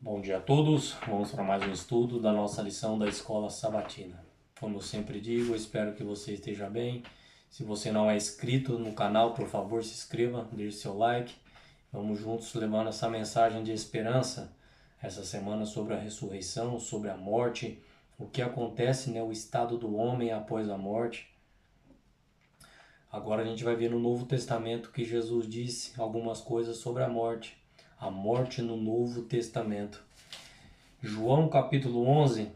Bom dia a todos, vamos para mais um estudo da nossa lição da Escola Sabatina. Como eu sempre digo, eu espero que você esteja bem. Se você não é inscrito no canal, por favor se inscreva, deixe seu like. Vamos juntos levando essa mensagem de esperança essa semana sobre a ressurreição, sobre a morte, o que acontece, o estado do homem após a morte. Agora a gente vai ver no Novo Testamento que Jesus disse algumas coisas sobre a morte no Novo Testamento. João capítulo 11,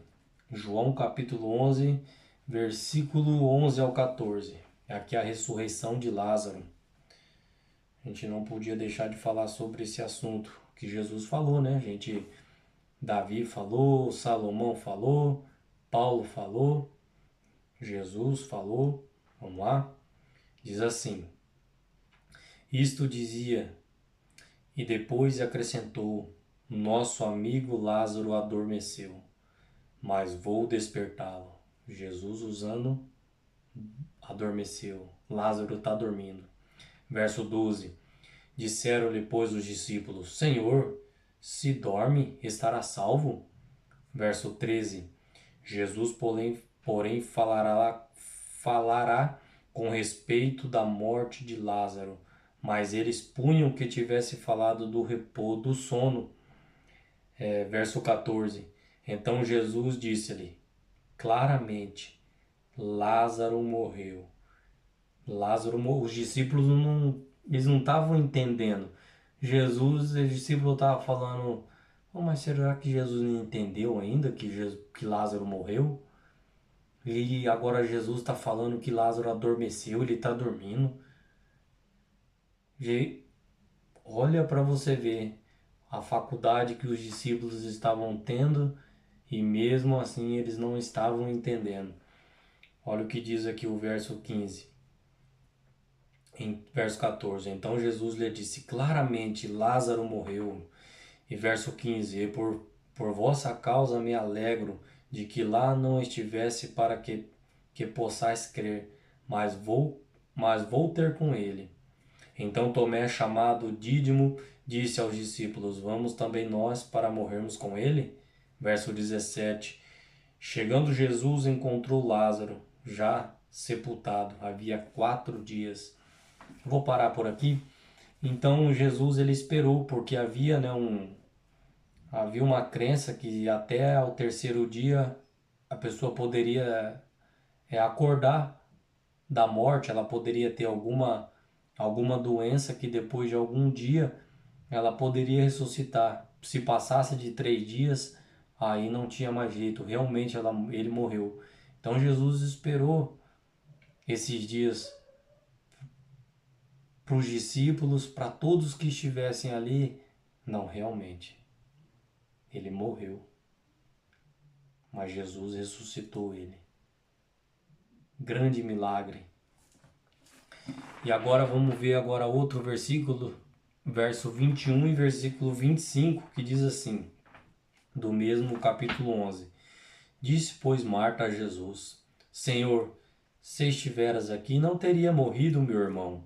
versículo 11 ao 14. É aqui a ressurreição de Lázaro. A gente não podia deixar de falar sobre esse assunto que Jesus falou, né? Davi falou, Salomão falou, Paulo falou, Jesus falou. Vamos lá? Diz assim: Isto dizia, e depois acrescentou: Nosso amigo Lázaro adormeceu, mas vou despertá-lo. Jesus usando adormeceu. Lázaro está dormindo. Verso 12. Disseram-lhe, pois, os discípulos: Senhor, se dorme, estará salvo? Verso 13. Jesus, porém falará com respeito da morte de Lázaro, mas eles punham que tivesse falado do repouso do sono. Verso 14. Então Jesus disse-lhe claramente: Lázaro morreu. Os discípulos eles não estavam entendendo. Os discípulos estavam falando: mas será que Jesus não entendeu ainda que Lázaro morreu? E agora Jesus está falando que Lázaro adormeceu, ele está dormindo. Olha para você ver a faculdade que os discípulos estavam tendo e mesmo assim eles não estavam entendendo. Olha o que diz aqui o verso 15. Em verso 14. Então Jesus lhe disse claramente: Lázaro morreu. E verso 15. E por vossa causa me alegro de que lá não estivesse para que possais crer, mas vou ter com ele. Então Tomé, chamado Dídimo, disse aos discípulos: Vamos também nós para morrermos com ele? Verso 17. Chegando Jesus, encontrou Lázaro, já sepultado, havia 4 dias. Vou parar por aqui. Então Jesus ele esperou, porque havia uma crença que até ao terceiro dia a pessoa poderia acordar da morte, ela poderia ter alguma doença que depois de algum dia ela poderia ressuscitar. Se passasse de 3 dias, aí não tinha mais jeito, realmente ele morreu. Então Jesus esperou esses dias para os discípulos, para todos que estivessem ali. Não, realmente, ele morreu, mas Jesus ressuscitou ele. Grande milagre. E agora vamos ver agora outro versículo, verso 21 e versículo 25, que diz assim, do mesmo capítulo 11. Disse, pois, Marta a Jesus: Senhor, se estiveras aqui, não teria morrido meu irmão.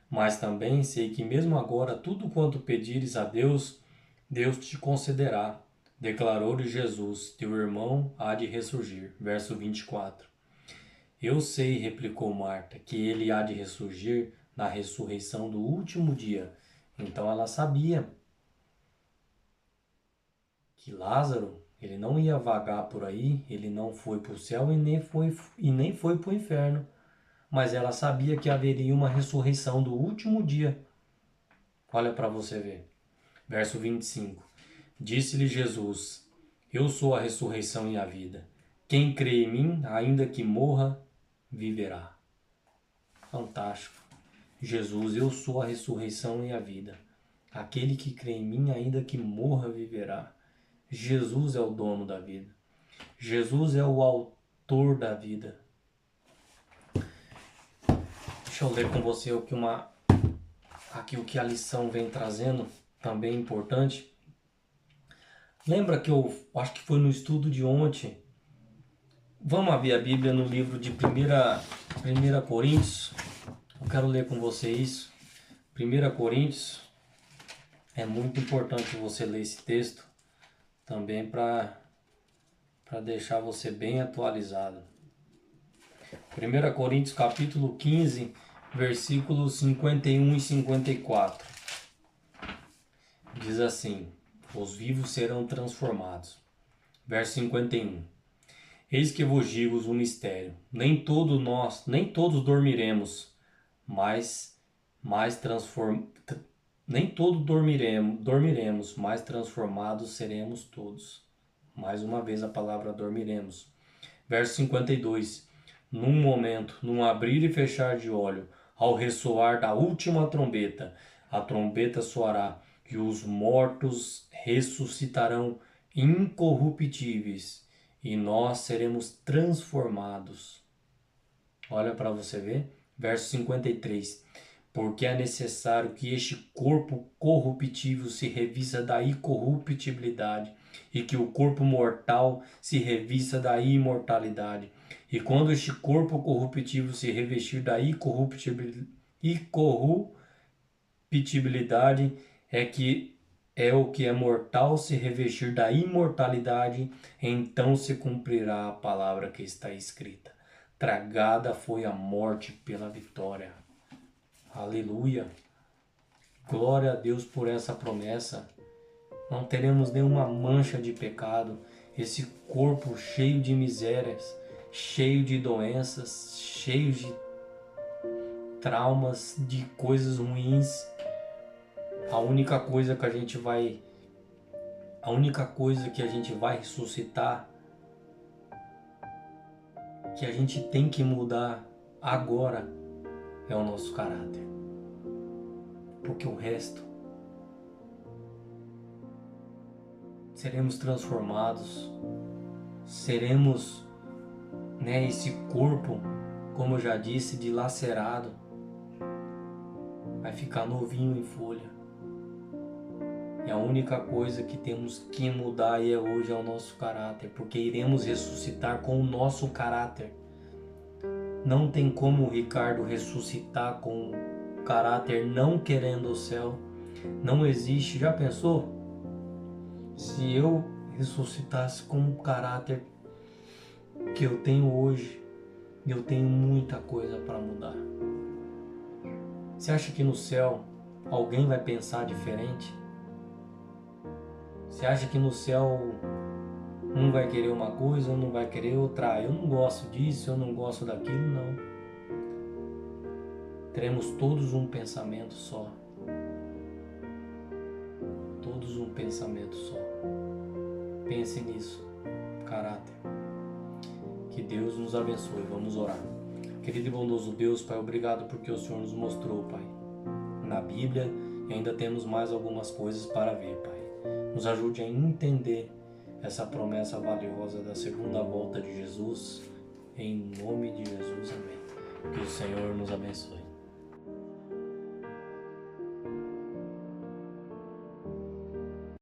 Mas também sei que mesmo agora tudo quanto pedires a Deus, Deus te concederá. Declarou-lhe Jesus: Teu irmão há de ressurgir. Verso 24. Eu sei, replicou Marta, que ele há de ressurgir na ressurreição do último dia. Então ela sabia que Lázaro, ele não ia vagar por aí, ele não foi para o céu e nem foi para o inferno. Mas ela sabia que haveria uma ressurreição do último dia. Olha para você ver. Verso 25. Disse-lhe Jesus: Eu sou a ressurreição e a vida. Quem crê em mim, ainda que morra, viverá. Fantástico. Jesus, eu sou a ressurreição e a vida. Aquele que crê em mim, ainda que morra, viverá. Jesus é o dono da vida. Jesus é o autor da vida. Deixa eu ler com você aqui o que a lição vem trazendo, também importante. Lembra que eu acho que foi no estudo de ontem. Vamos abrir a Bíblia no livro de 1 Coríntios. Eu quero ler com você isso. 1 Coríntios. É muito importante você ler esse texto, também para deixar você bem atualizado. 1 Coríntios capítulo 15, versículos 51 e 54. Diz assim: os vivos serão transformados. Verso 51. Eis que vos digo um mistério. Nem todos dormiremos, nem todos dormiremos, mas transformados seremos todos. Mais uma vez a palavra dormiremos. Verso 52. Num momento, num abrir e fechar de olho, ao ressoar da última trombeta, a trombeta soará e os mortos ressuscitarão incorruptíveis e nós seremos transformados. Olha para você ver. Verso 53. Porque é necessário que este corpo corruptível se revista da incorruptibilidade e que o corpo mortal se revista da imortalidade. E quando este corpo corruptível se revestir da incorruptibilidade, é o que é mortal se revestir da imortalidade, então se cumprirá a palavra que está escrita. Tragada foi a morte pela vitória. Aleluia! Glória a Deus por essa promessa. Não teremos nenhuma mancha de pecado. Esse corpo cheio de misérias, cheio de doenças, cheio de traumas, de coisas ruins. A única coisa que a gente vai ressuscitar, que a gente tem que mudar agora, é o nosso caráter. Porque o resto seremos transformados, seremos, esse corpo, como eu já disse, dilacerado, vai ficar novinho em folha. E a única coisa que temos que mudar hoje é o nosso caráter, porque iremos ressuscitar com o nosso caráter. Não tem como o Ricardo ressuscitar com o caráter não querendo o céu. Não existe. Já pensou? Se eu ressuscitasse com o caráter que eu tenho hoje, eu tenho muita coisa para mudar. Você acha que no céu alguém vai pensar diferente? Você acha que no céu um vai querer uma coisa, um não vai querer outra? Eu não gosto disso, eu não gosto daquilo, não. Teremos todos um pensamento só. Todos um pensamento só. Pense nisso. Caráter. Que Deus nos abençoe. Vamos orar. Querido e bondoso Deus, Pai, obrigado porque o Senhor nos mostrou, Pai, na Bíblia, e ainda temos mais algumas coisas para ver, Pai. Nos ajude a entender essa promessa valiosa da segunda volta de Jesus. Em nome de Jesus, amém. Que o Senhor nos abençoe.